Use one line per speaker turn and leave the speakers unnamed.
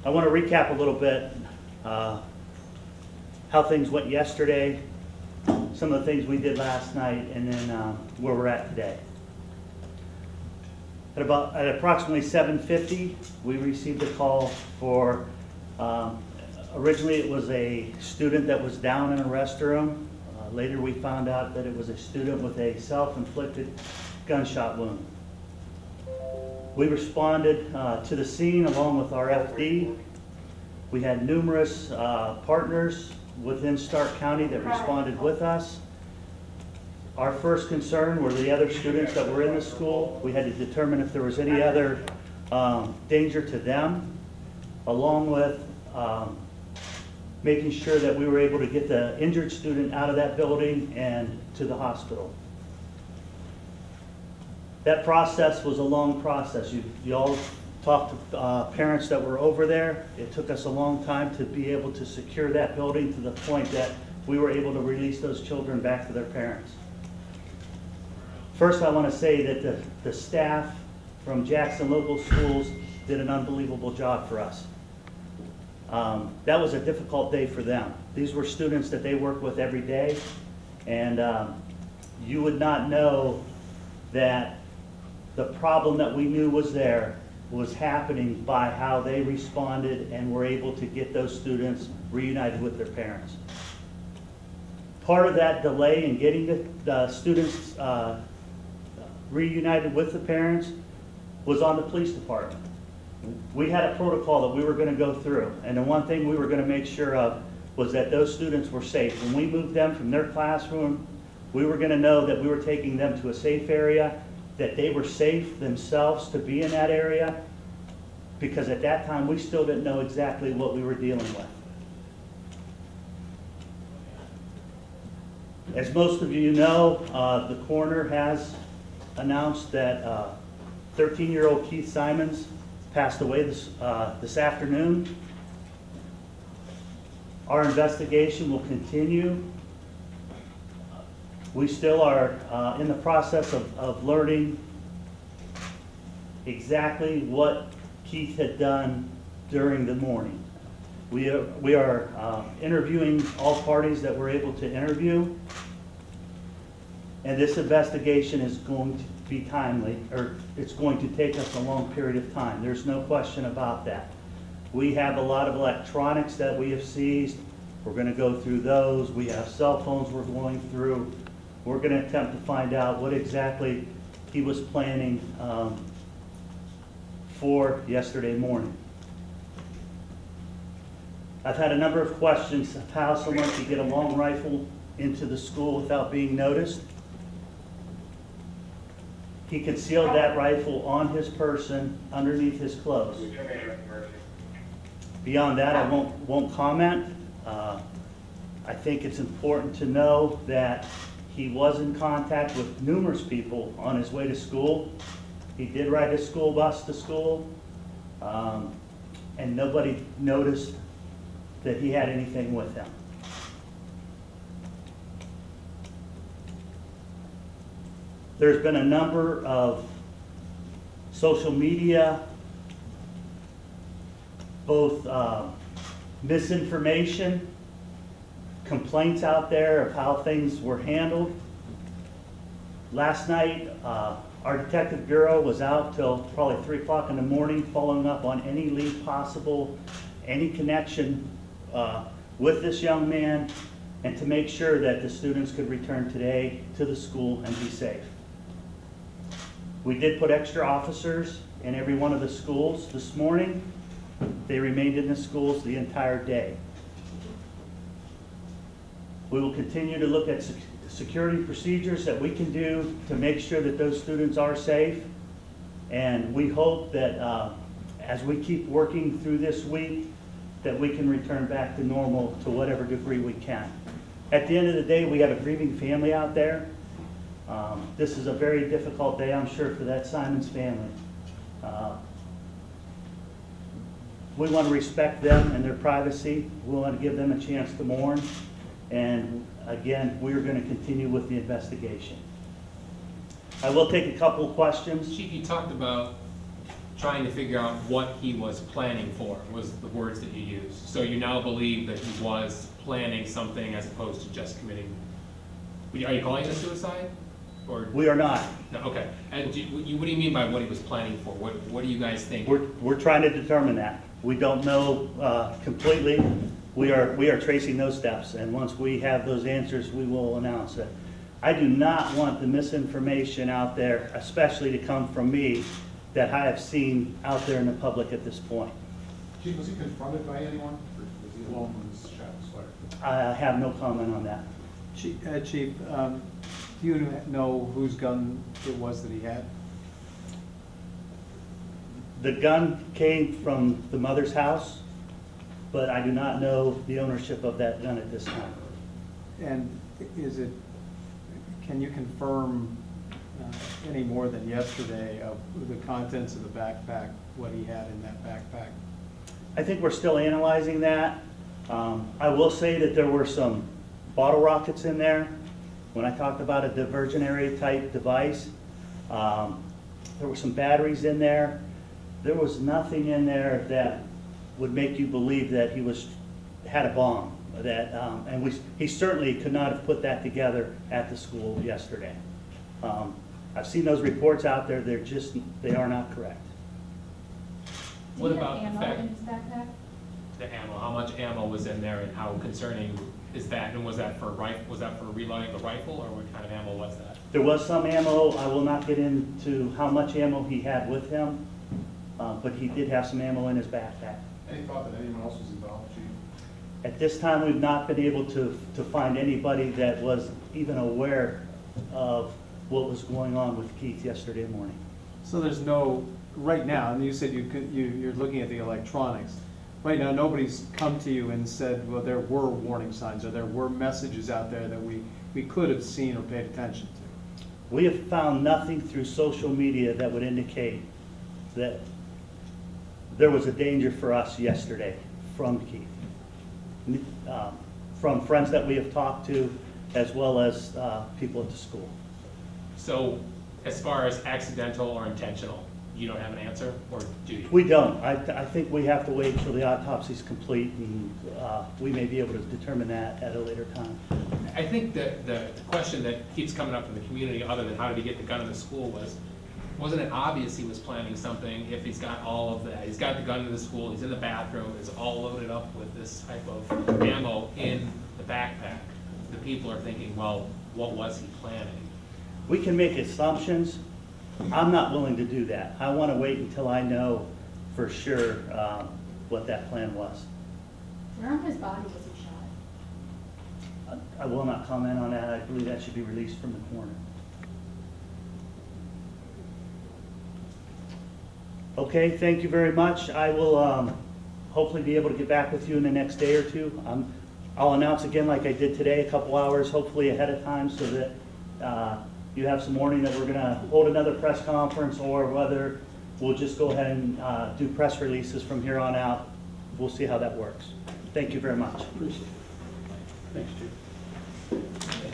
I want to recap a little bit how things went yesterday, some of the things we did last night, and then where we're at today. At approximately 7:50, we received a call for, originally it was a student that was down in a restroom. Later we found out that it was a student with a self-inflicted gunshot wound. We responded to the scene along with our FD. We had numerous partners within Stark County that responded with us. Our first concern were the other students that were in the school. We had to determine if there was any other danger to them, along with making sure that we were able to get the injured student out of that building and to the hospital. That process was a long process. You all talked to parents that were over there. It took us a long time to be able to secure that building to the point that we were able to release those children back to their parents. First, I want to say that the staff from Jackson Local Schools did an unbelievable job for us. That was a difficult day for them. These were students that they work with every day, and you would not know that the problem that we knew was there was happening by how they responded and were able to get those students reunited with their parents. Part of that delay in getting the students reunited with the parents was on the police department. We had a protocol that we were going to go through, and the one thing we were going to make sure of was that those students were safe. When we moved them from their classroom, we were going to know that we were taking them to a safe area, that they were safe themselves to be in that area, because at that time we still didn't know exactly what we were dealing with. As most of you know, the coroner has announced that 13-year-old Keith Simons passed away this afternoon. Our investigation will continue. We still are in the process of learning exactly what Keith had done during the morning. We are interviewing all parties that we're able to interview, and this investigation is going to be timely, or it's going to take us a long period of time. There's no question about that. We have a lot of electronics that we have seized. We're going to go through those. We have cell phones we're going through. We're going to attempt to find out what exactly he was planning for yesterday morning. I've had a number of questions of how someone could get a long rifle into the school without being noticed. He concealed that rifle on his person underneath his clothes. Beyond that, I won't comment. I think it's important to know that he was in contact with numerous people on his way to school. He did ride his school bus to school, and nobody noticed that he had anything with him. There's been a number of social media, both misinformation, complaints out there of how things were handled. Last night, our detective bureau was out till probably 3 o'clock in the morning following up on any lead possible, any connection with this young man, and to make sure that the students could return today to the school and be safe. We did put extra officers in every one of the schools this morning. They remained in the schools the entire day. We will continue to look at security procedures that we can do to make sure that those students are safe. And we hope that as we keep working through this week, that we can return back to normal to whatever degree we can. At the end of the day, we have a grieving family out there. This is a very difficult day, I'm sure, for that Simons family. We want to respect them and their privacy. We want to give them a chance to mourn. And again, we are going to continue with the investigation. I will take a couple of questions.
Chief, you talked about trying to figure out what he was planning for, was the words that you used. So you now believe that he was planning something as opposed to just committing. Are you calling it a suicide? Or
We are not.
no, okay. And what do you mean by what he was planning for? What do you guys think?
We're trying to determine that. We don't know completely. We are tracing those steps, and once we have those answers, we will announce it. I do not want the misinformation out there, especially to come from me, that I have seen out there in the public at this point.
Chief, was he confronted by anyone, or was he alone when he was shot and slaughtered?
I have no comment on that.
Chief, do you know whose gun it was that he had?
The gun came from the mother's house, but I do not know the ownership of that gun at this time.
And can you confirm any more than yesterday of the contents of the backpack, what he had in that backpack?
I think we're still analyzing that. I will say that there were some bottle rockets in there. When I talked about a diversionary type device, there were some batteries in there. There was nothing in there that would make you believe that he had a bomb. He certainly could not have put that together at the school yesterday. I've seen those reports out there. They are not correct.
What about the
ammo
fact,
in his backpack?
the ammo? How much ammo was in there, and how concerning is that? And was that for reloading the rifle, or what kind of ammo was that?
There was some ammo. I will not get into how much ammo he had with him, but he did have some ammo in his backpack.
Any thought that anyone else was involved, Chief?
At this time, we've not been able to find anybody that was even aware of what was going on with Keith yesterday morning.
So there's no, right now, and you said you're looking at the electronics. Right now, nobody's come to you and said, well, there were warning signs, or there were messages out there that we could have seen or paid attention to.
We have found nothing through social media that would indicate that there was a danger for us yesterday from Keith, from friends that we have talked to, as well as people at the school.
So, as far as accidental or intentional, you don't have an answer, or do you?
We don't. I think we have to wait until the autopsy's complete, and we may be able to determine that at a later time.
I think that the question that keeps coming up in the community, other than how did he get the gun in the school, wasn't it obvious he was planning something if he's got all of that? He's got the gun in the school, he's in the bathroom, it's all loaded up with this type of ammo in the backpack. The people are thinking, well, what was he planning?
We can make assumptions. I'm not willing to do that. I want to wait until I know for sure what that plan was.
Where on his body was he shot?
I will not comment on that. I believe that should be released from the coroner. Okay, thank you very much. I will hopefully be able to get back with you in the next day or two. I'll announce again like I did today, a couple hours, hopefully ahead of time, so that you have some warning that we're going to hold another press conference, or whether we'll just go ahead and do press releases from here on out. We'll see how that works. Thank you very much.
Appreciate it.
Thanks, Chief.